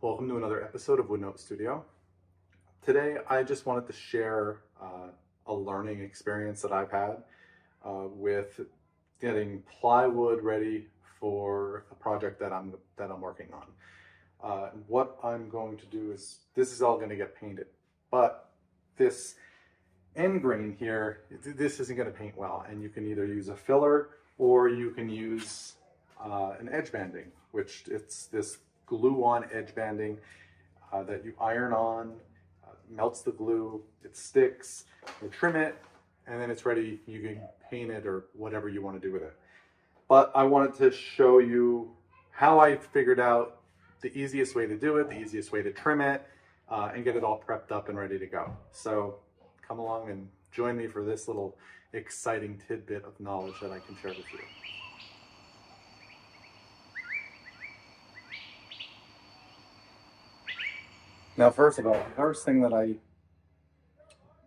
Welcome to another episode of Woodnote Studio. Today I just wanted to share a learning experience that I've had with getting plywood ready for a project that I'm working on. What I'm going to do is, this is all going to get painted, but this end grain here, this isn't going to paint well, and you can either use a filler or you can use an edge banding, which it's this glue-on edge banding that you iron on, melts the glue, it sticks, you trim it, and then it's ready. You can paint it or whatever you want to do with it. But I wanted to show you how I figured out the easiest way to do it, the easiest way to trim it, and get it all prepped up and ready to go. So come along and join me for this little exciting tidbit of knowledge that I can share with you. Now, first of all, the first thing that I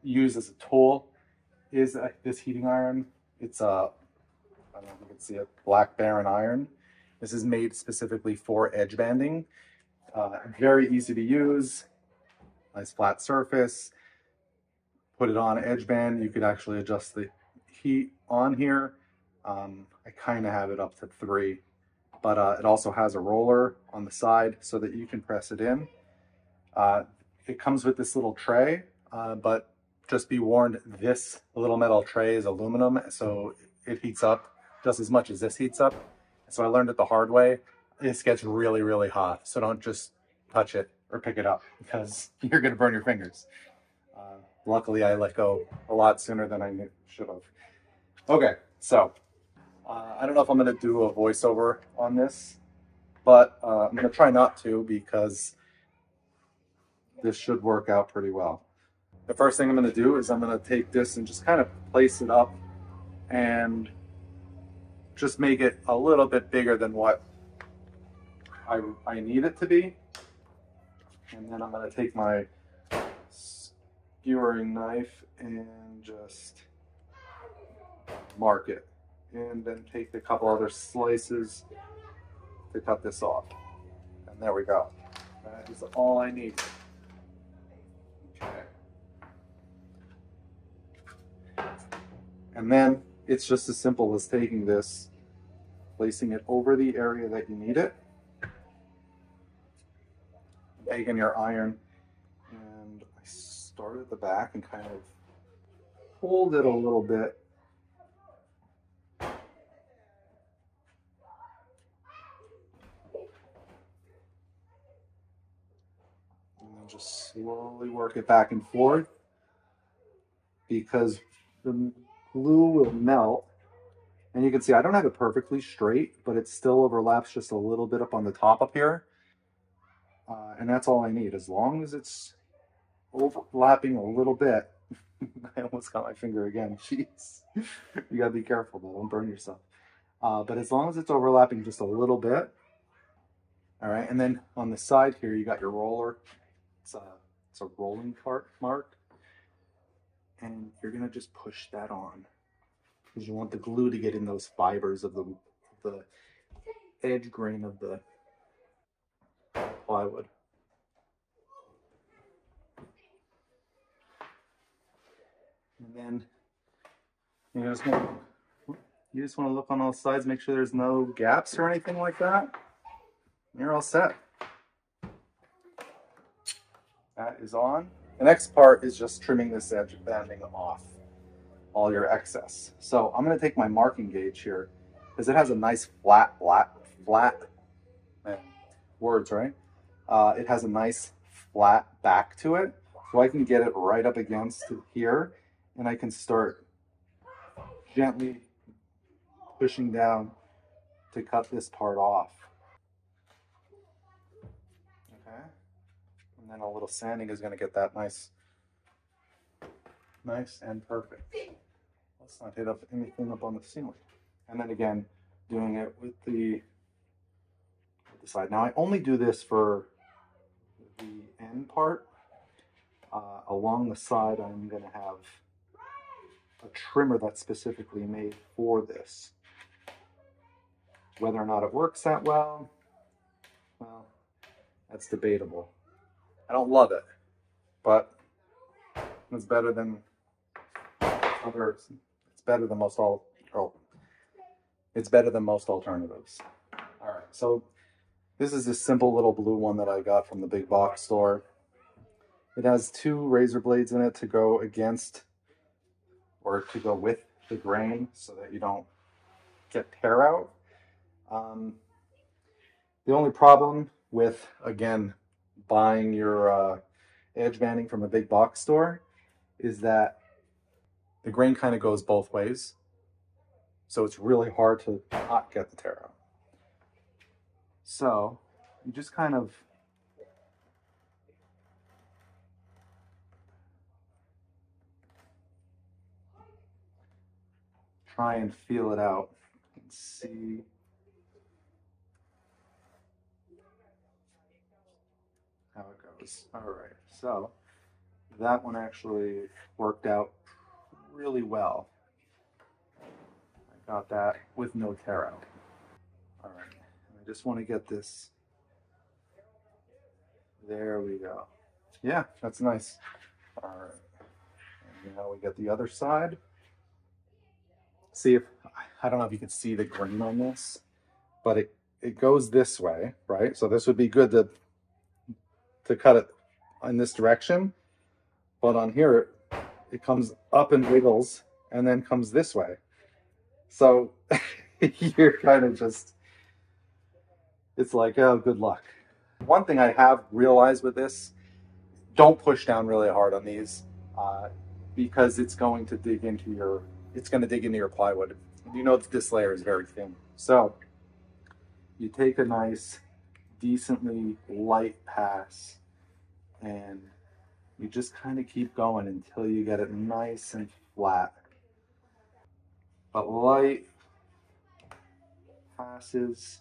use as a tool is this heating iron. It's I don't know if you can see it, black Baron iron. This is made specifically for edge banding. Very easy to use, nice flat surface. Put it on edge band. You could actually adjust the heat on here. I kind of have it up to 3, but it also has a roller on the side so that you can press it in. It comes with this little tray, but just be warned, this little metal tray is aluminum, so it heats up just as much as this heats up. So I learned it the hard way. This gets really, really hot, so don't just touch it or pick it up because you're going to burn your fingers. Luckily, I let go a lot sooner than I should have. Okay, so I don't know if I'm going to do a voiceover on this, but I'm going to try not to because this should work out pretty well. The first thing I'm going to do is I'm going to take this and just kind of place it up and just make it a little bit bigger than what I need it to be. And then I'm going to take my skewering knife and just mark it. And then take a couple other slices to cut this off. And there we go. That is all I need. And then it's just as simple as taking this, placing it over the area that you need it, taking your iron, and I start at the back and kind of hold it a little bit. And then just slowly work it back and forth, because the glue will melt. And you can see I don't have it perfectly straight, but it still overlaps just a little bit up on the top up here. And that's all I need. As long as it's overlapping a little bit. I almost got my finger again. Jeez. You gotta be careful though, don't burn yourself. But as long as it's overlapping just a little bit. All right, and then on the side here, you got your roller. It's a rolling part mark. And you're gonna just push that on because you want the glue to get in those fibers of the edge grain of the plywood. And then you just want to look on all sides, make sure there's no gaps or anything like that. You're all set. That is on. The next part is just trimming this edge banding off all your excess. So I'm going to take my marking gauge here because it has a nice flat words, right? It has a nice flat back to it. So I can get it right up against here and I can start gently pushing down to cut this part off. Okay. And then a little sanding is going to get that nice and perfect. Let's not hit up anything up on the ceiling. And then again, doing it with the side. Now I only do this for the end part. Along the side, I'm going to have a trimmer that's specifically made for this. Whether or not it works that well, That's debatable. I don't love it, but it's better than others. It's better than most all. Oh, it's better than most alternatives. All right, so this is this simple little blue one that I got from the big box store. It has 2 razor blades in it to go against or to go with the grain so that you don't get tear out. The only problem with, again, buying your edge banding from a big box store is that the grain kind of goes both ways. So it's really hard to not get the tear out. So you just kind of try and feel it out and see how it goes. All right, so that one actually worked out really well. I got that with no tear out. All right, I just want to get this. There we go. Yeah, that's nice. All right, and now we get the other side. See if, I don't know if you can see the grain on this, but it goes this way, right? So this would be good to cut it in this direction, but on here it comes up and wiggles and then comes this way. So you're kind of just, it's like, oh, good luck. One thing I have realized with this, don't push down really hard on these because it's going to dig into your, plywood. You know that this layer is very thin. So you take a nice, decently light pass and you just kind of keep going until you get it nice and flat. But light passes,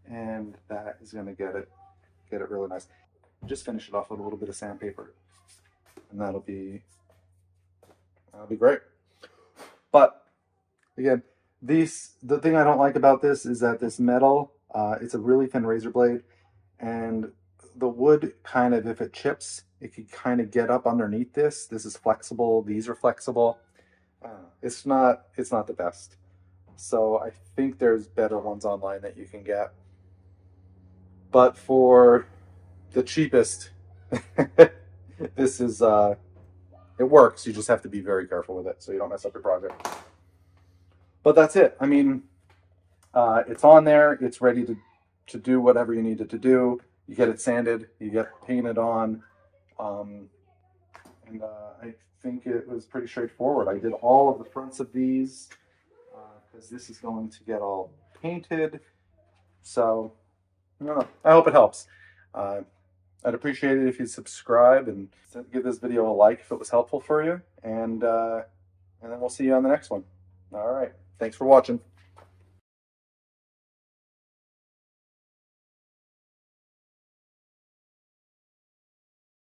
and that is going to get it really nice. Just finish it off with a little bit of sandpaper, and that'll be great. But again, the thing I don't like about this is that this metal, it's a really thin razor blade, and the wood kind of, if it chips, it can kind of get up underneath this. This is flexible. These are flexible. It's not the best. So I think there's better ones online that you can get. But for the cheapest, this is, it works. You just have to be very careful with it so you don't mess up your project. But that's it. I mean, it's on there. It's ready to do whatever you need it to do. You get it sanded, you get painted on, and I think it was pretty straightforward. I did all of the fronts of these because this is going to get all painted. So I hope it helps. I'd appreciate it if you subscribe and give this video a like if it was helpful for you, and then we'll see you on the next one. All right, thanks for watching.